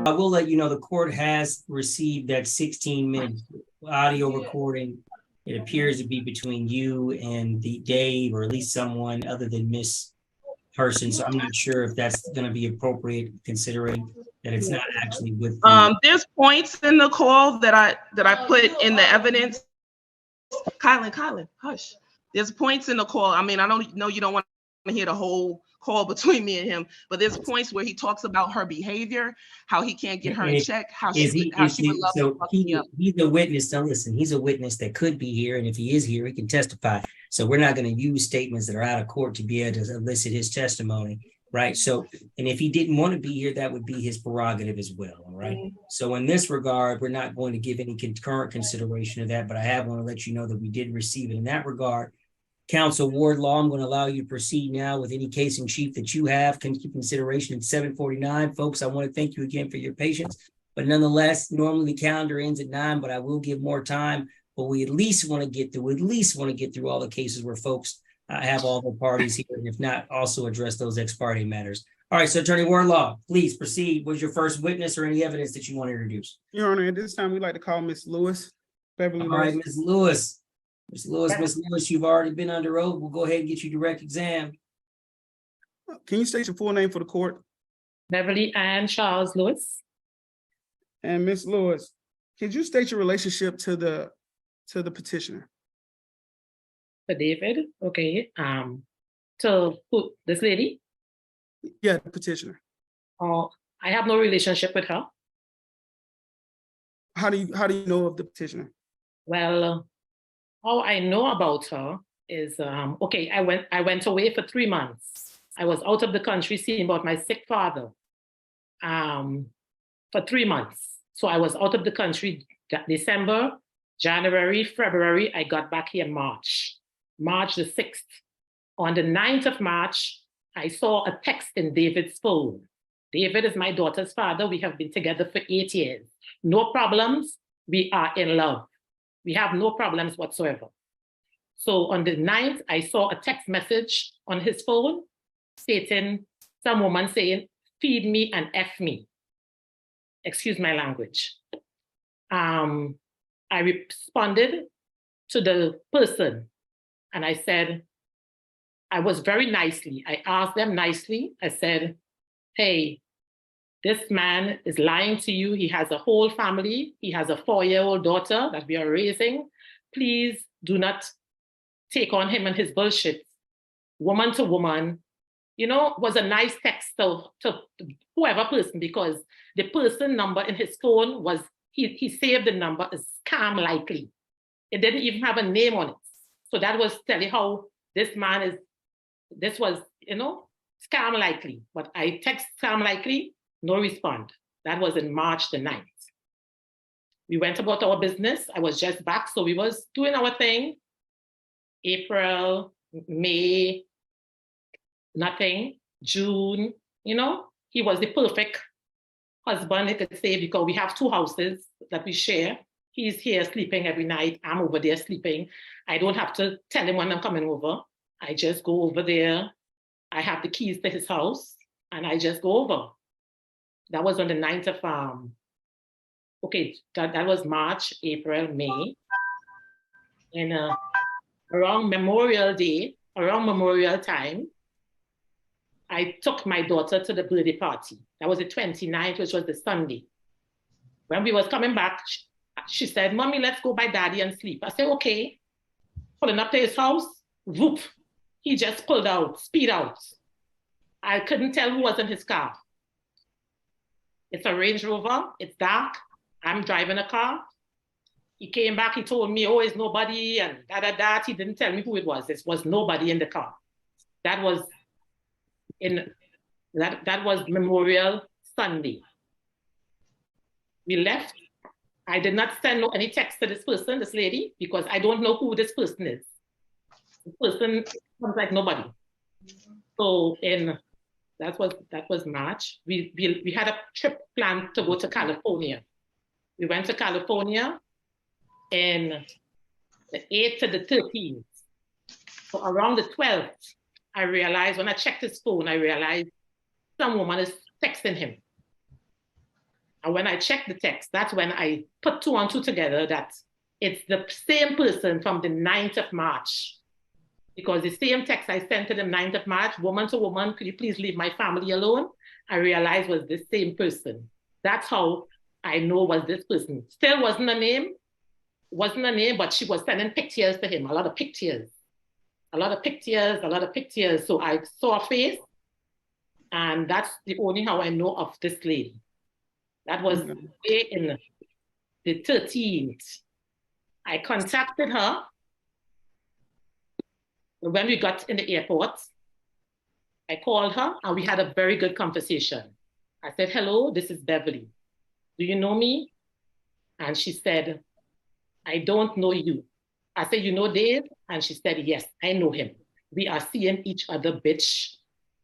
I will let you know the court has received that 16-minute audio recording. It appears to be between you and the Dave, or at least someone other than Miss Person. So I'm not sure if that's going to be appropriate, considering that it's not actually with. There's points in the call that I put in the evidence. Kylan, hush. There's points in the call. I mean, I don't know you don't want to hear the whole call between me and him, but there's points where he talks about her behavior, how he can't get her in check, how she would love to fuck me up. He's a witness. So listen, he's a witness that could be here, and if he is here, he can testify. So we're not going to use statements that are out of court to be able to elicit his testimony, right? So, and if he didn't want to be here, that would be his prerogative as well, all right? So in this regard, we're not going to give any current consideration of that, but I have want to let you know that we did receive it in that regard. Counsel Wardlaw, I'm going to allow you to proceed now with any case in chief that you have. Can keep consideration at 7:49. Folks, I want to thank you again for your patience. But nonetheless, normally the calendar ends at 9, but I will give more time. But we at least want to get through all the cases where folks have all the parties here, and if not, also address those ex parte matters. All right, so Attorney Wardlaw, please proceed. Was your first witness or any evidence that you want to introduce? Your Honor, at this time, we'd like to call Ms. Lewis. Beverly All right, Ms. Lewis. Ms. Lewis, you've already been under oath. We'll go ahead and get you direct exam. Can you state your full name for the court? Beverly Ann Charles Lewis. And Ms. Lewis, could you state your relationship to the petitioner? To David, okay. To who, this lady? Yeah, the petitioner. Oh, I have no relationship with her. How do you know of the petitioner? Well, how I know about her is okay. I went away for 3 months. I was out of the country seeing about my sick father for 3 months. So I was out of the country December, January, February. I got back here March the 6th. On the 9th of March, I saw a text in David's phone. David is my daughter's father. We have been together for 8 years. No problems. We are in love. We have no problems whatsoever. So on the 9th, I saw a text message on his phone stating, some woman saying, feed me and F me. Excuse my language. I responded to the person and I said, I was very nicely, I asked them nicely, I said, hey, this man is lying to you. He has a whole family. He has a 4-year-old daughter that we are raising. Please do not take on him and his bullshit. Woman to woman, you know, was a nice text to whoever person, because the person number in his phone was, he saved the number as scam likely. It didn't even have a name on it. So that was telling how this man is, this was, you know, scam likely. But I text scam likely, no response. That was in March the 9th. We went about our business. I was just back, so we was doing our thing. April, May, nothing. June, you know, he was the perfect husband, I could say, because we have 2 houses that we share. He's here sleeping every night. I'm over there sleeping. I don't have to tell him when I'm coming over. I just go over there. I have the keys to his house and I just go over. That was on the 9th of, okay, that was March, April, May. And around Memorial Day, around Memorial time, I took my daughter to the birthday party. That was the 29th, which was the Sunday. When we was coming back, she said, Mommy, let's go by Daddy and sleep. I said, okay. Pulling up to his house, whoop. He just pulled out, speed out. I couldn't tell who was in his car. It's a Range Rover, it's dark. I'm driving a car. He came back, he told me, oh, it's nobody, and da. He didn't tell me who it was. It was nobody in the car. That was that was Memorial Sunday. We left. I did not send any text to this person, this lady, because I don't know who this person is. The person comes like nobody. So that was March. We had a trip planned to go to California. We went to California in the 8th to the 13th. So around the 12th, I realized, when I checked his phone, I realized some woman is texting him. And when I checked the text, that's when I put 2 and 2 together that it's the same person from the 9th of March. Because the same text I sent to the 9th of March, woman to woman, could you please leave my family alone? I realized was the same person. That's how I know was this person. Still wasn't a name, but she was sending pictures to him, a lot of pictures. So I saw a face, and that's the only how I know of this lady. That was way in the 13th. I contacted her when we got in the airport. I called her and we had a very good conversation. I said, hello, this is Beverly. Do you know me? And she said, I don't know you. I said, you know Dave? And she said, yes, I know him. We are seeing each other, bitch.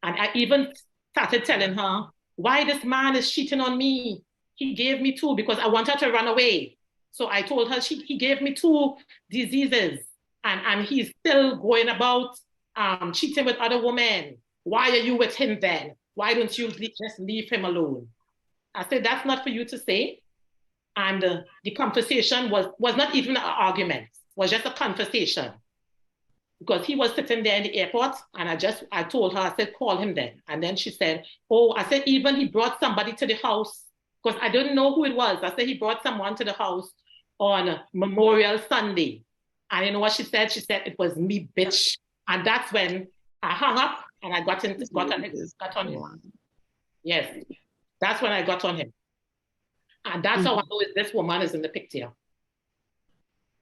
And I even started telling her why this man is cheating on me. He gave me 2 because I want her to run away. So I told her he gave me 2 diseases and he's still going about cheating with other women. Why are you with him then? Why don't you just leave him alone? I said, that's not for you to say. And the conversation was not even an argument, was just a conversation. Because he was sitting there in the airport and I told her, I said, call him then. And then she said, oh, I said, even he brought somebody to the house because I didn't know who it was. I said, he brought someone to the house on Memorial Sunday. And you know what she said? She said, it was me, bitch. And that's when I hung up and I got on him. Yes, that's when I got on him. And that's how I know this woman is in the picture.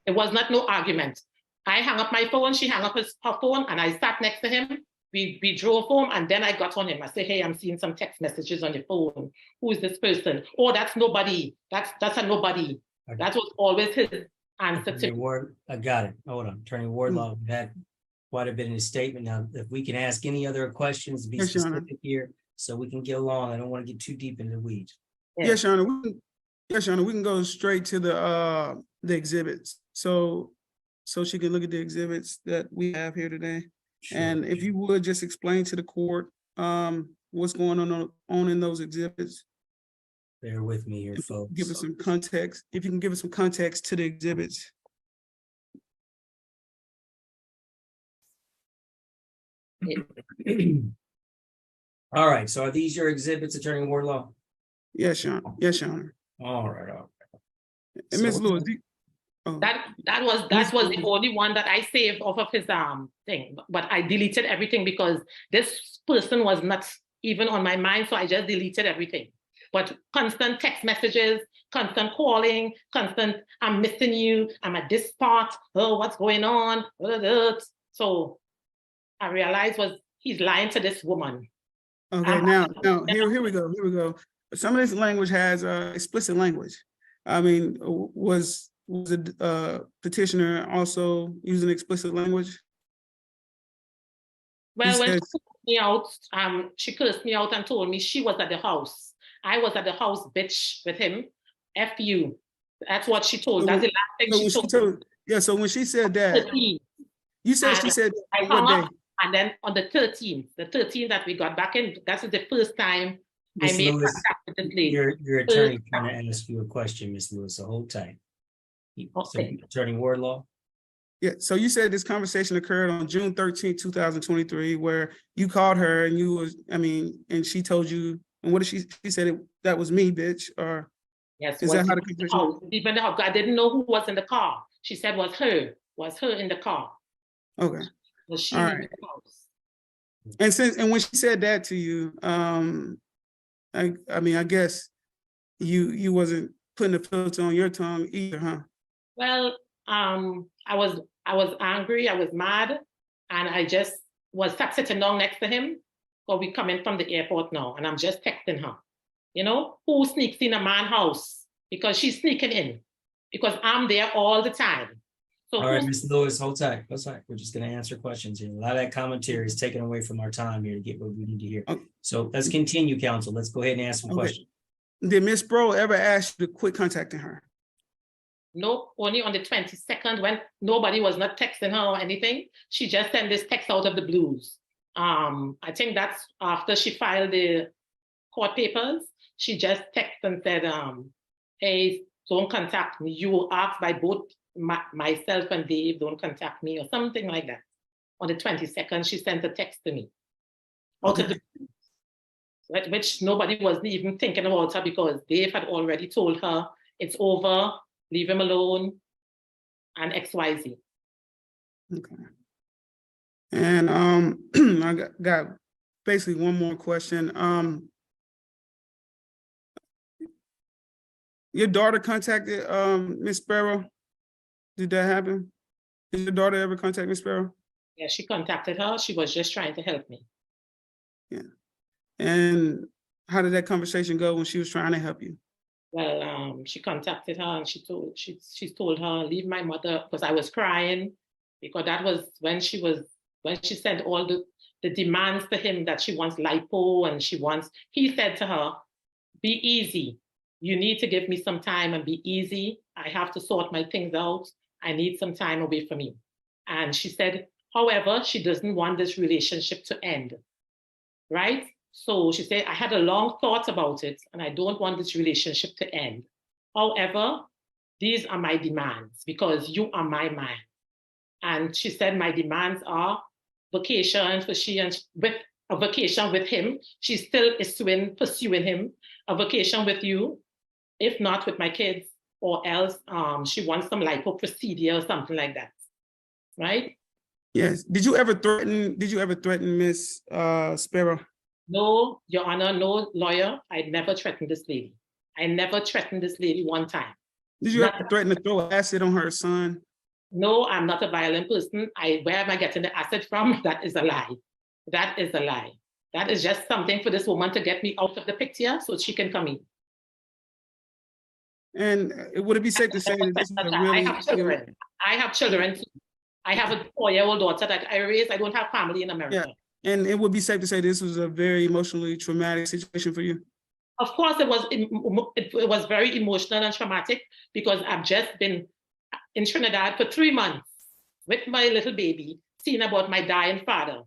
It was not no argument. I hung up my phone, she hung up her phone, and I sat next to him. We drove home, and then I got on him. I said, hey, I'm seeing some text messages on your phone. Who is this person? Oh, that's nobody. That's a nobody. Okay. That was always his answer to Ward, I got it. Hold on. Attorney Wardlaw had quite a bit in his statement. Now, if we can ask any other questions, be specific here, so we can get along. I don't want to get too deep into the weeds. Yes, Your Honor. Yes, Your Honor. We can go straight to the exhibits. So she can look at the exhibits that we have here today. Sure. And if you would just explain to the court what's going on in those exhibits. Bear with me here, folks. Give us some context. If you can give us some context to the exhibits. All right. So are these your exhibits, Attorney Wardlaw? Yes, Your Honor. Yes, Your Honor. All right. And Ms. Lewis, that was the only one that I saved off of his thing, but I deleted everything because this person was not even on my mind, so I just deleted everything. But constant text messages, constant calling, constant I'm missing you, I'm at this spot, oh, what's going on? So I realized he's lying to this woman. Okay, now here we go. Some of this language has explicit language. I mean, was the petitioner also using explicit language? Well, when she cursed me out, she cursed me out and told me she was at the house. I was at the house, bitch, with him. F you. That's what she told. That's the last thing she told. Yeah, so when she said that, you said she said I hung up, and then on the 13th that we got back in, that's the first time Ms. I made contact with this lady. Your attorney trying to ask you a question, Ms. Lewis, so hold tight. Okay. So, Attorney Wardlaw? Yeah, so you said this conversation occurred on June 13, 2023, where you called her and and she told you, and what did she said that was me, bitch, or yes, is that how the conversation? Even I didn't know who was in the car. She said was her in the car. Okay. Was she all in right. the house? And when she said that to you, I guess you wasn't putting a filter on your tongue either, huh? Well, I was angry, I was mad, and I just was sitting down next to him. So we coming from the airport now, and I'm just texting her. You know, who sneaks in a man's house? Because she's sneaking in. Because I'm there all the time. So all right, Ms. Lewis, hold tight. We're just going to answer questions here. A lot of that commentary is taken away from our time here to get what we need to hear. Okay. So let's continue, counsel. Let's go ahead and ask some questions. Did Ms. Bro ever ask you to quit contacting her? No, only on the 22nd when nobody was not texting her or anything. She just sent this text out of the blues. I think that's after she filed the court papers, she just texted and said, hey, don't contact me. You were asked by both myself and Dave, don't contact me, or something like that. On the 22nd, she sent a text to me. Okay. Which nobody wasn't even thinking about her, because Dave had already told her it's over, leave him alone, and XYZ. Okay. And I got basically one more question. Your daughter contacted Miss Sparrow. Did that happen? Did your daughter ever contact Miss Sparrow? Yeah, she contacted her. She was just trying to help me. Yeah. And how did that conversation go when she was trying to help you? Well, she contacted her and she told her, leave my mother, because I was crying, because that was when she sent all the demands to him that she wants lipo and he said to her, be easy. You need to give me some time and be easy. I have to sort my things out. I need some time away from you. And she said, however, she doesn't want this relationship to end, right? So she said, I had a long thought about it and I don't want this relationship to end. However, these are my demands because you are my man. And she said, my demands are vacation for she, and with a vacation with him. She still is pursuing him, a vacation with you, if not with my kids, or else she wants some lipo procedure or something like that, right? Yes. Did you ever threaten Miss Sparrow? No, Your Honor, no lawyer. I never threatened this lady. I never threatened this lady one time. Did you ever threaten to throw acid on her son? No, I'm not a violent person. Where am I getting the acid from? That is a lie. That is a lie. That is just something for this woman to get me out of the picture so she can come in. And would it be safe to say that this is a really... I have children. I have children too. I have a 4-year-old daughter that I raised. I don't have family in America. Yeah. And it would be safe to say this was a very emotionally traumatic situation for you? Of course, it was very emotional and traumatic because I've just been in Trinidad for 3 months with my little baby, seeing about my dying father.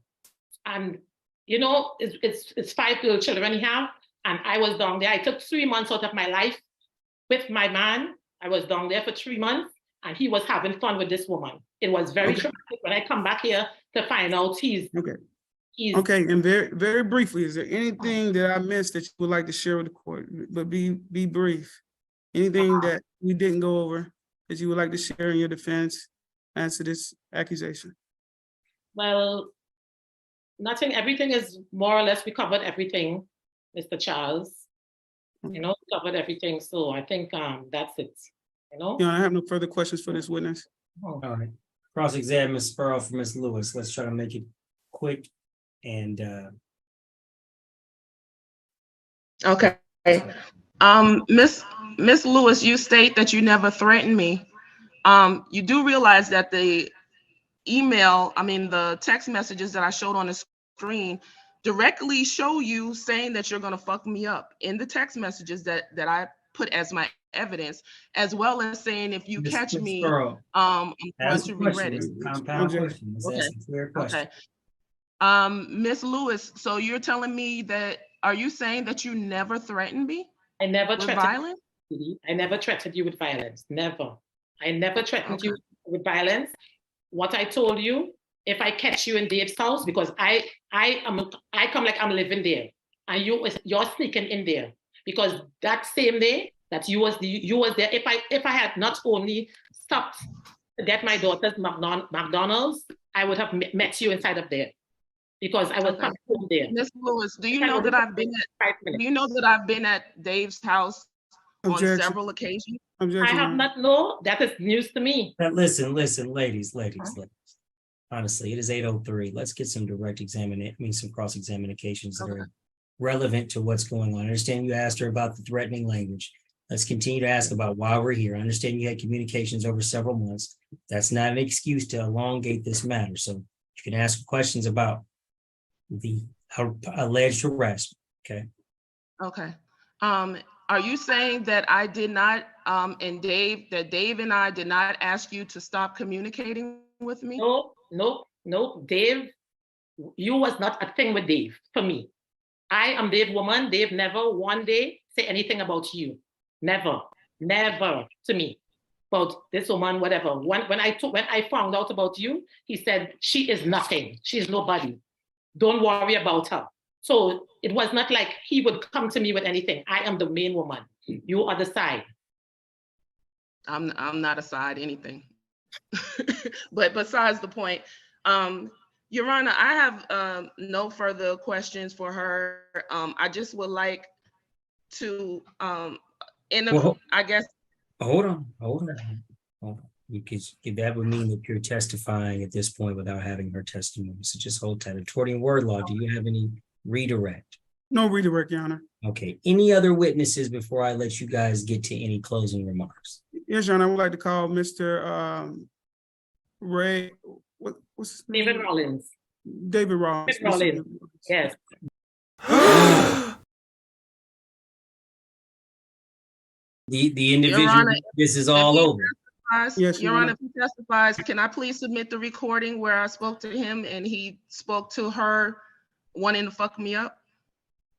And, you know, it's 5 little children he have, and I was down there. I took 3 months out of my life with my man. I was down there for 3 months, and he was having fun with this woman. It was very traumatic when I come back here to find out he's... Okay, and very, very briefly, is there anything that I missed that you would like to share with the court? But be brief. Anything that we didn't go over that you would like to share in your defense as to this accusation? Well, nothing. Everything is more or less, we covered everything, Mr. Charles. You know, covered everything. So I think that's it. You know? I have no further questions for this witness. All right. Cross-examine Ms. Sparrow for Ms. Lewis. Let's try to make it quick and okay. Miss Lewis, you state that you never threatened me. You do realize that the the text messages that I showed on the screen directly show you saying that you're gonna fuck me up in the text messages that I put as my evidence, as well as saying if you catch me, I'm going to regret it. Compound question. Okay. Miss Lewis, so you're telling me that, are you saying that you never threatened me? I never threatened violence? I never threatened you with violence. Never. I never threatened you with violence. What I told you, if I catch you in Dave's house, because I come like I'm living there, and you're sneaking in there, because that same day that you was there, if I had not only stopped to get my daughter's McDonald's, I would have met you inside of there. Because I was coming home there. Miss Lewis, do you know that I've been at Dave's house on several occasions? I have not known. That is news to me. Listen, ladies. Honestly, it is 8:03. Let's get some some cross-examinations that are relevant to what's going on. I understand you asked her about the threatening language. Let's continue to ask about why we're here. I understand you had communications over several months. That's not an excuse to elongate this matter. So you can ask questions about the alleged arrest. Okay. Are you saying that I did not, that Dave and I did not ask you to stop communicating with me? No. Dave, you was not a thing with Dave for me. I am their woman. They've never one day say anything about you. Never, never to me. About this woman, whatever. When I found out about you, he said, she is nothing. She's nobody. Don't worry about her. So it was not like he would come to me with anything. I am the main woman. You are the side. I'm not aside anything. But besides the point, Your Honor, I have no further questions for her. I just would like to Well, I guess. hold on. Because that would mean that you're testifying at this point without having her testimony. So just hold tight. According to word law, do you have any redirect? No redirect, Your Honor. Okay. Any other witnesses before I let you guys get to any closing remarks? Yes, Your Honor, I would like to call Mr. Ray, what's his name? David Rollins. David Rollins. David Rollins. Yes. The individual, Your Honor, this is all over. Yes, Your Your Honor, if he testifies, can I please submit the recording where I spoke to him and he spoke to her wanting to fuck me up?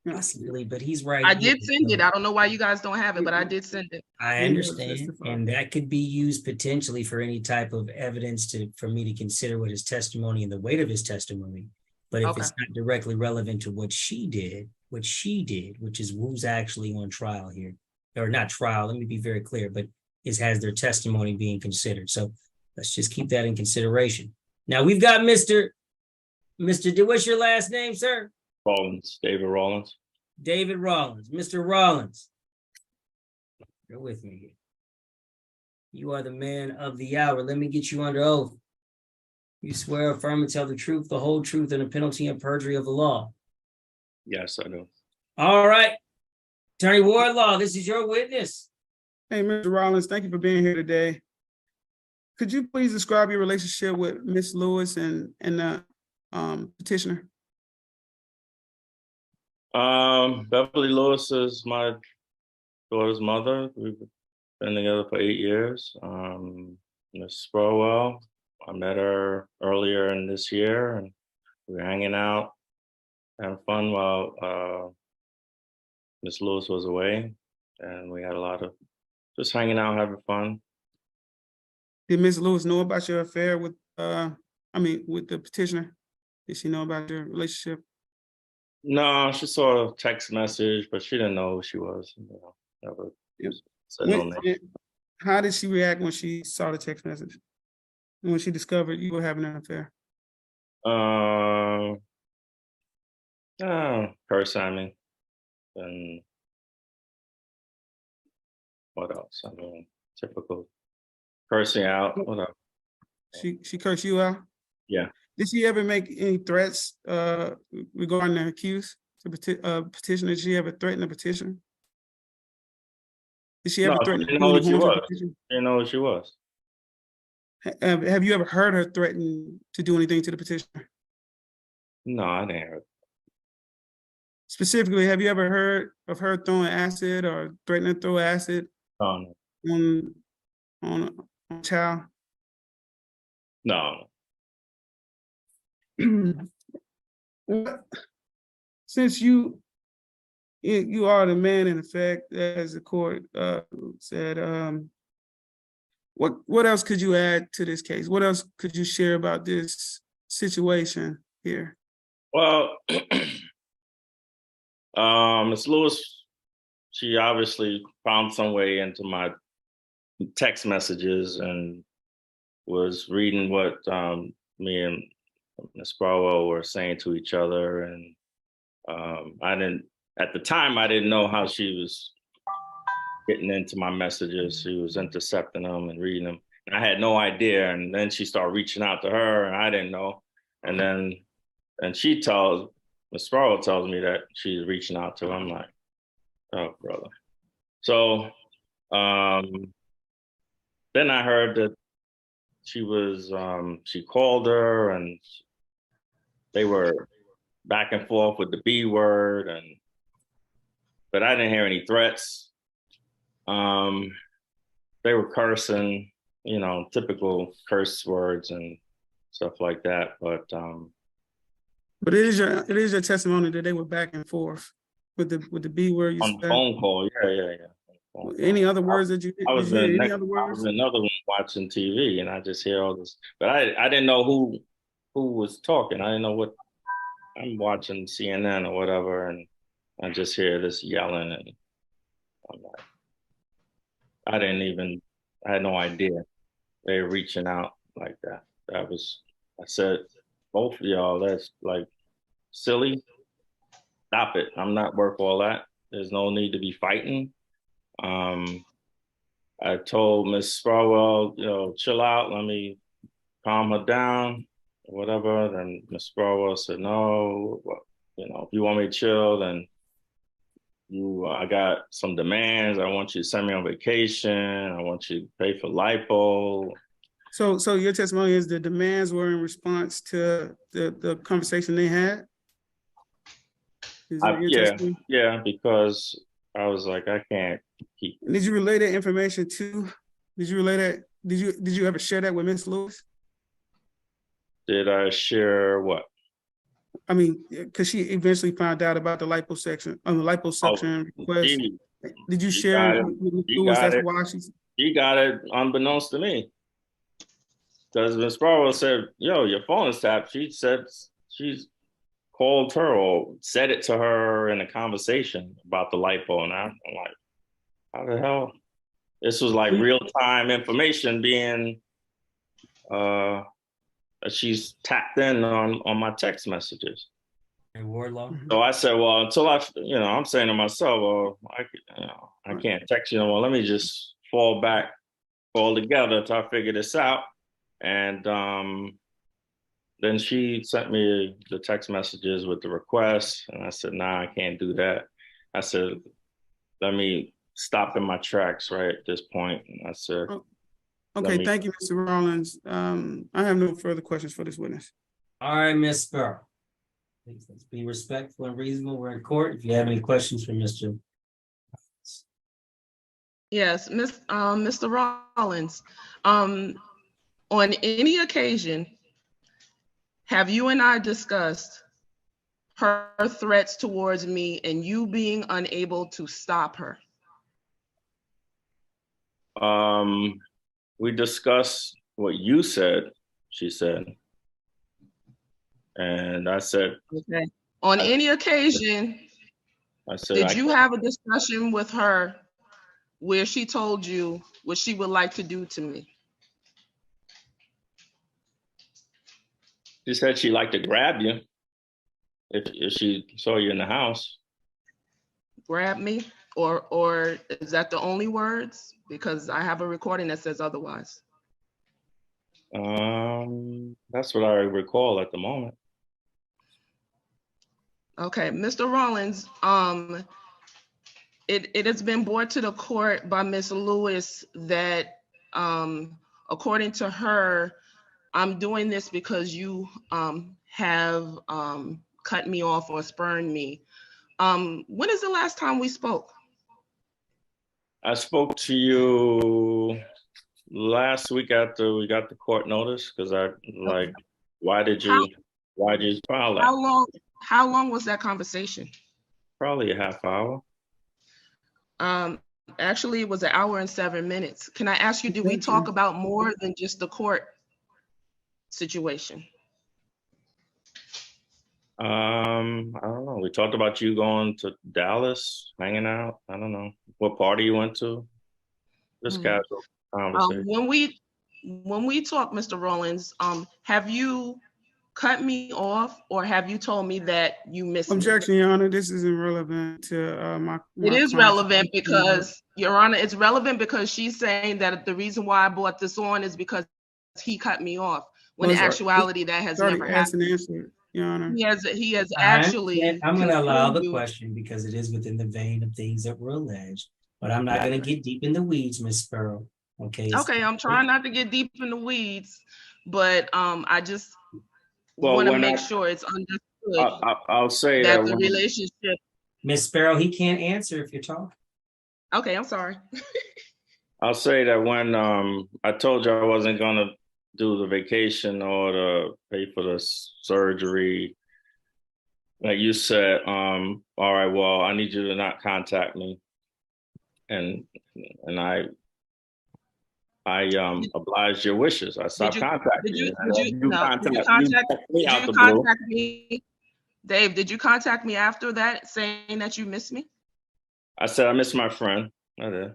Possibly, but he's right. I here, did send it. I don't know why you guys don't have it, but I did send it. I understand, and that could be used potentially for any type of evidence for me to consider what his testimony and the weight of his testimony. But if it's not directly relevant to what she did, which is who's actually on trial here, or not trial, let me be very clear, but has their testimony being considered. So let's just keep that in consideration. Now we've got Mr. What's your last name, sir? Rollins, David Rollins. David Rollins. Mr. Rollins, you're with me here. You are the man of the hour. Let me get you under oath. You swear, affirm, and tell the truth, the whole truth, and the penalty and perjury of the law. Yes, I do. All right. Attorney Wardlaw, this is your witness. Hey, Mr. Rollins, thank you for being here today. Could you please describe your relationship with Ms. Lewis and the petitioner? Beverly Lewis is my daughter's mother. We've been together for 8 years. Ms. Sprowell, I met her earlier in this year, and we were hanging out, having fun while Ms. Lewis was away, and we had a lot of just hanging out, having fun. Did Ms. Lewis know about your affair with with the petitioner? Did she know about your relationship? No, she saw a text message, but she didn't know who she was. Never said no name. How did she react when she saw the text message? When she discovered you were having an affair? Curse at me. And what else? I mean, typical cursing out. What else? She cursed you out? Yeah. Did she ever make any threats regarding the accused petitioner? Did she ever threaten the petitioner? Did she ever threaten? Didn't know what she was. Didn't know what she was. Have you ever heard her threaten to do anything to the petitioner? No, I didn't hear it. Specifically, have you ever heard of her throwing acid or threatening to throw acid on a child? No. Since you are the man in effect, as the court said, what else could you add to this case? What else could you share about this situation here? Well, Ms. Lewis, she obviously found some way into my text messages and was reading what me and Ms. Barwell were saying to each other. And at the time, I didn't know how she was getting into my messages. She was intercepting them and reading them. And I had no idea. And then she started reaching out to her and I didn't know. And then, Ms. Sparrow tells me that she's reaching out to her. I'm like, oh, brother. So then I heard that she called her and they were back and forth with the B word, but I didn't hear any threats. They were cursing, typical curse words and stuff like that. But But it is your testimony that they were back and forth with the B word you On the said. phone call, yeah. Phone Any call. other words that you I did was you hear in any other I was words? in another one watching TV, and I just hear all this. But I didn't know who was talking. I didn't know what. I'm watching CNN or whatever, and I just hear this yelling, and I'm like, I had no idea they were reaching out like that. I said, both of y'all, that's like silly. Stop it. I'm not worth all that. There's no need to be fighting. I told Miss Sproul, chill out, let me calm her down, or whatever. Then Miss Sproul said, no, if you want me to chill, then I got some demands. I want you to send me on vacation. I want you to pay for Lipo. So your testimony is the demands were in response to the conversation they had? Is that your testimony? Yeah, because I was like, I can't keep. Did you relay that information to? Did you relay that? Did you ever share that with Miss Lewis? Did I share what? I mean, because she eventually found out about the liposuction request. Did you share with Miss Lewis? That's why she got it unbeknownst to me. Because Ms. Sproul said, yo, your phone is tapped. She said she's called her or said it to her in a conversation about the Lipo. And I'm like, how the hell? This was like real-time information being she's tapped in on my text messages. Wardlaw. So I said, well, until I'm saying to myself, well, I can't text you no more. Let me just fall together until I figure this out. And then she sent me the text messages with the request. And I said, nah, I can't do that. I said, let me stop in my tracks right at this point. And I said, okay, thank you, Mr. Rollins. I have no further questions for this witness. All right, Ms. Sparrow. Please, let's be respectful and reasonable. We're in court. If you have any questions for Mr. Yes, Mr. Rollins, on any occasion, have you and I discussed her threats towards me and you being unable to stop her? We discussed what you said, she said. And I said, okay. On any occasion, I said, did you have a discussion with her where she told you what she would like to do to me? She said she'd like to grab you if she saw you in the house. Grab me? Or is that the only words? Because I have a recording that says otherwise. That's what I recall at the moment. Okay, Mr. Rollins, it has been brought to the court by Ms. Lewis that according to her, I'm doing this because you have cut me off or spurned me. When is the last time we spoke? I spoke to you last week after we got the court notice because why did you file that? How long was that conversation? Probably a half hour. Actually, it was 1 hour and 7 minutes. Can I ask you, did we talk about more than just the court situation? I don't know. We talked about you going to Dallas, hanging out. I don't know what party you went to. Just casual conversation. When we talk, Mr. Rollins, have you cut me off or have you told me that you missed me? Objection, Your Honor. This is irrelevant to my It is relevant because, Your Honor, it's relevant because she's saying that the reason why I brought this on is because he cut me off. When in actuality, that has never happened. Answer, Your Honor. He has actually. I'm going to allow the question because it is within the vein of things that were alleged, but I'm not going to get deep in the weeds, Ms. Sparrow. Okay. Okay, I'm trying not to get deep in the weeds, but I just want to make sure it's understood. I'll say that the relationship. Ms. Sparrow, he can't answer if you're talking. Okay, I'm sorry. I'll say that when I told you I wasn't going to do the vacation or to pay for the surgery, like you said, all right, well, I need you to not contact me. And I obliged your wishes. I Did stopped you, contacting you. And did you, you no, contact me did out you the blue. contact me? Dave, did you contact me after that saying that you missed me? I said I miss my friend. I did.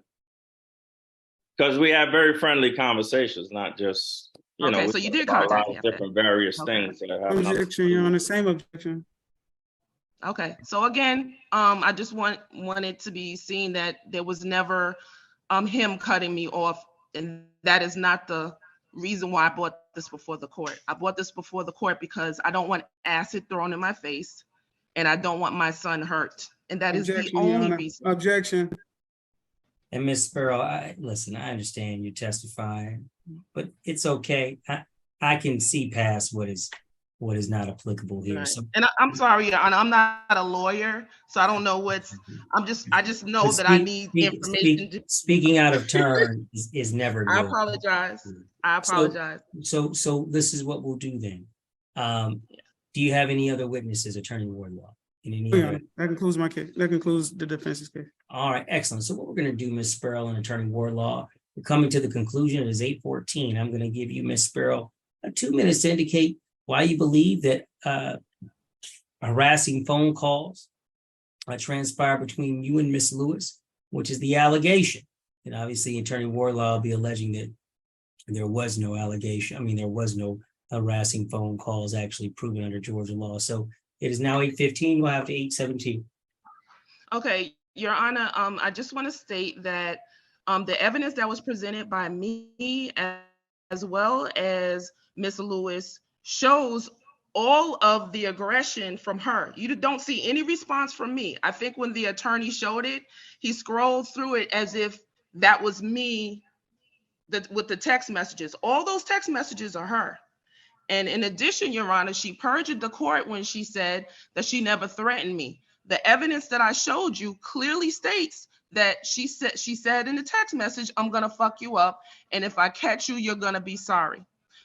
Because we had very friendly conversations, not just, Okay, we so you talked did about a contact lot me of after that. different various Okay. things that have nothing to Objection, Your do. Honor, same objection. Okay, so again, I just wanted to be seen that there was never him cutting me off, and that is not the reason why I brought this before the court. I brought this before the court because I don't want acid thrown in my face, and I don't want my son hurt, and that is the Objection, Your only Honor. reason. Objection. And Ms. Sparrow, listen, I understand you're testifying, but it's okay. I can see past what is not applicable here. Right. So, And I'm sorry, Your Honor, I'm not a lawyer, so I don't know I just know but that I need information. speaking out of turn is never I good. apologize. I apologize. So this is what we'll do then. Do you have any other witnesses, Attorney Wardlaw? In any Your other? Honor, that concludes my case. That concludes the defense's case. All right, excellent. So what we're going to do, Ms. Sparrow and Attorney Wardlaw, we're coming to the conclusion. It is 8:14. I'm going to give you, Ms. Sparrow, 2 minutes to indicate why you believe that harassing phone calls transpired between you and Ms. Lewis, which is the allegation. And obviously, Attorney Wardlaw will be alleging that there was no allegation. I mean, there was no harassing phone calls actually proven under Georgia law. So it is now 8:15. We'll have to 8:17. Okay, Your Honor, I just want to state that the evidence that was presented by me as well as Ms. Lewis shows all of the aggression from her. You don't see any response from me. I think when the attorney showed it, he scrolled through it as if that was me with the text messages. All those text messages are her. And in addition, Your Honor, she perjured the court when she said that she never threatened me. The evidence that I showed you clearly states that she said in the text message, I'm gonna fuck you up, and if I catch you, you're gonna be sorry.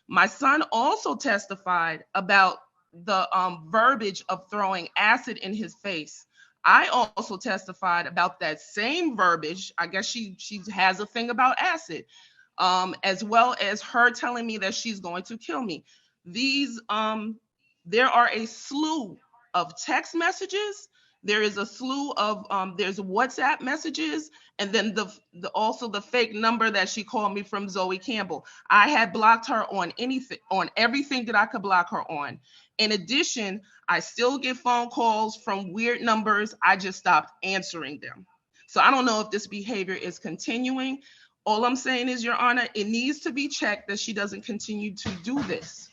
My son also testified about the verbiage of throwing acid in his face. I also testified about that same verbiage. I guess she has a thing about acid, as well as her telling me that she's going to kill me. These there are a slew of text messages. There is a slew of there's WhatsApp messages, and then also the fake number that she called me from Zoe Campbell. I had blocked her on everything that I could block her on. In addition, I still get phone calls from weird numbers. I just stopped answering them. So I don't know if this behavior is continuing. All I'm saying is, Your Honor, it needs to be checked that she doesn't continue to do this,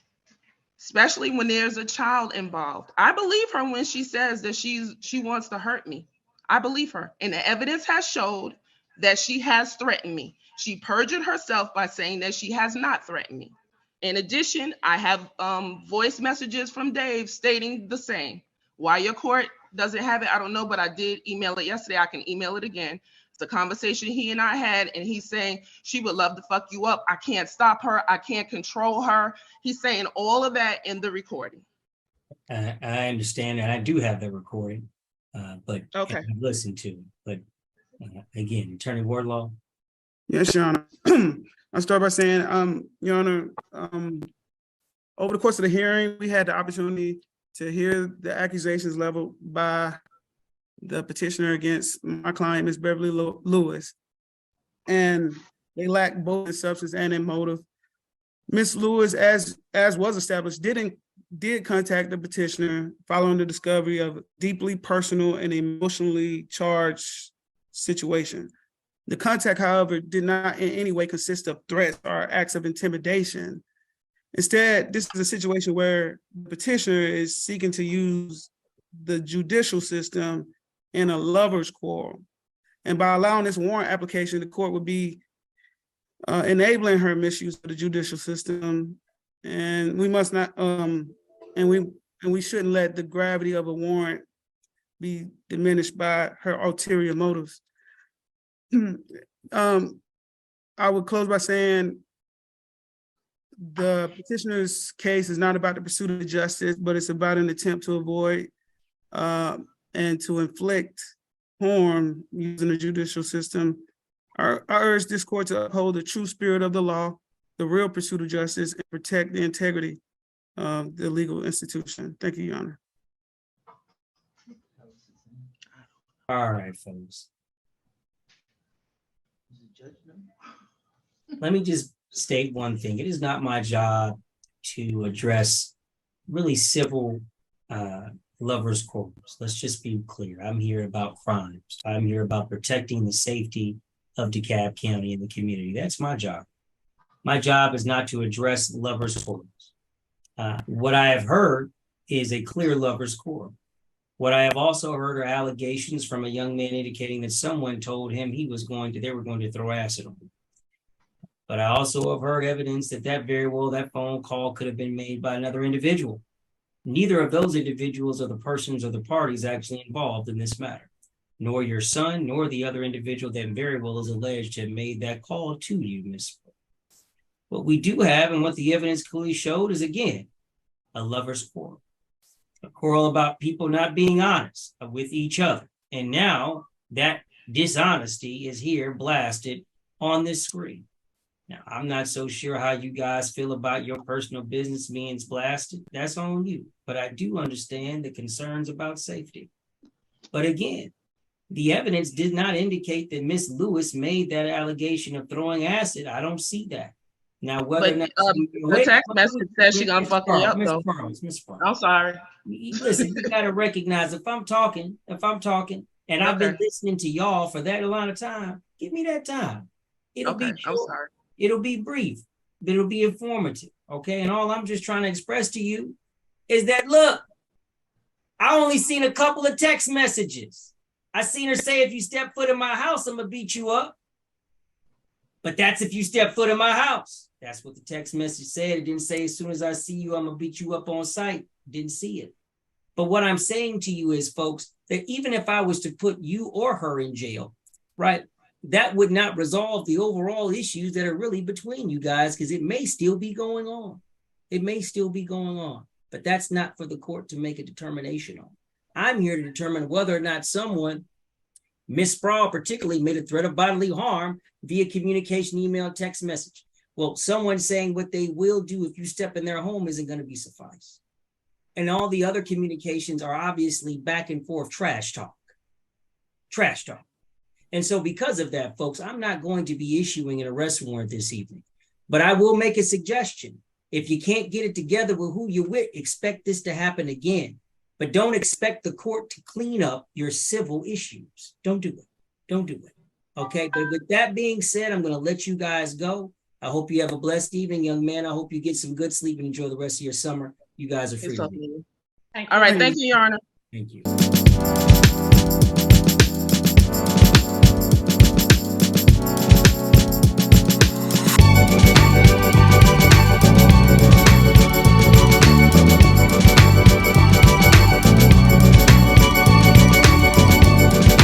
especially when there's a child involved. I believe her when she says that she wants to hurt me. I believe her. And the evidence has showed that she has threatened me. She perjured herself by saying that she has not threatened me. In addition, I have voice messages from Dave stating the same. Why your court doesn't have it, I don't know, but I did email it yesterday. I can email it again. It's a conversation he and I had, and he's saying she would love to fuck you up. I can't stop her. I can't control her. He's saying all of that in the recording. I understand, and I do have the recording, but Okay. I've listened to it. But again, Attorney Wardlaw. Yes, Your Honor. I'll start by saying, Your Honor, over the course of the hearing, we had the opportunity to hear the accusations leveled by the petitioner against my client, Ms. Beverly Lewis, and they lack both in substance and in motive. Ms. Lewis, as was established, did contact the petitioner following the discovery of a deeply personal and emotionally charged situation. The contact, however, did not in any way consist of threats or acts of intimidation. Instead, this is a situation where the petitioner is seeking to use the judicial system in a lover's quarrel. And by allowing this warrant application, the court would be enabling her misuse of the judicial system. And we must not, and we shouldn't let the gravity of a warrant be diminished by her ulterior motives. I would close by saying the petitioner's case is not about the pursuit of justice, but it's about an attempt to avoid and to inflict harm using the judicial system. I urge this court to uphold the true spirit of the law, the real pursuit of justice, and protect the integrity of the legal institution. Thank you, Your Honor. All right, folks. Let me just state one thing. It is not my job to address really civil lovers' quarrels. Let's just be clear. I'm here about crimes. I'm here about protecting the safety of DeKalb County and the community. That's my job. My job is not to address lovers' quarrels. What I have heard is a clear lovers' quarrel. What I have also heard are allegations from a young man indicating that someone told him they were going to throw acid on him. But I also have heard evidence that that phone call could have been made by another individual. Neither of those individuals are the persons or the parties actually involved in this matter, nor your son, nor the other individual that very well is alleged to have made that call to you, Ms. What we do have, and what the evidence clearly showed, is again, a lover's quarrel. A quarrel about people not being honest with each other. And now that dishonesty is here blasted on this screen. Now, I'm not so sure how you guys feel about your personal business being blasted. That's on you. But I do understand the concerns about safety. But again, the evidence did not indicate that Miss Lewis made that allegation of throwing acid. I don't see that. Now, whether or not the text message says she gonna fuck me up, though. Miss Pearl. I'm sorry. Listen, you gotta recognize if I'm talking, and I've been listening to y'all for that amount of time, give me that time. It'll be short. I'm sorry. It'll be brief, but it'll be informative. Okay. And all I'm just trying to express to you is that, look, I only seen a couple of text messages. I seen her say, if you step foot in my house, I'm gonna beat you up. But that's if you step foot in my house. That's what the text message said. It didn't say, as soon as I see you, I'm gonna beat you up on sight. Didn't see it. But what I'm saying to you is, folks, that even if I was to put you or her in jail, right, that would not resolve the overall issues that are really between you guys, because it may still be going on. It may still be going on, but that's not for the court to make a determination on. I'm here to determine whether or not someone, Ms. Sproul particularly, made a threat of bodily harm via communication, email, text message. Well, someone saying what they will do if you step in their home isn't going to be suffice. And all the other communications are obviously back and forth trash talk. Trash talk. And so because of that, folks, I'm not going to be issuing an arrest warrant this evening, but I will make a suggestion. If you can't get it together with who you're with, expect this to happen again, but don't expect the court to clean up your civil issues. Don't do it. Don't do it. Okay. But with that being said, I'm going to let you guys go. I hope you have a blessed evening, young man. I hope you get some good sleep and enjoy the rest of your summer. You guys are free. All right. Thank you, Your Honor. Thank you.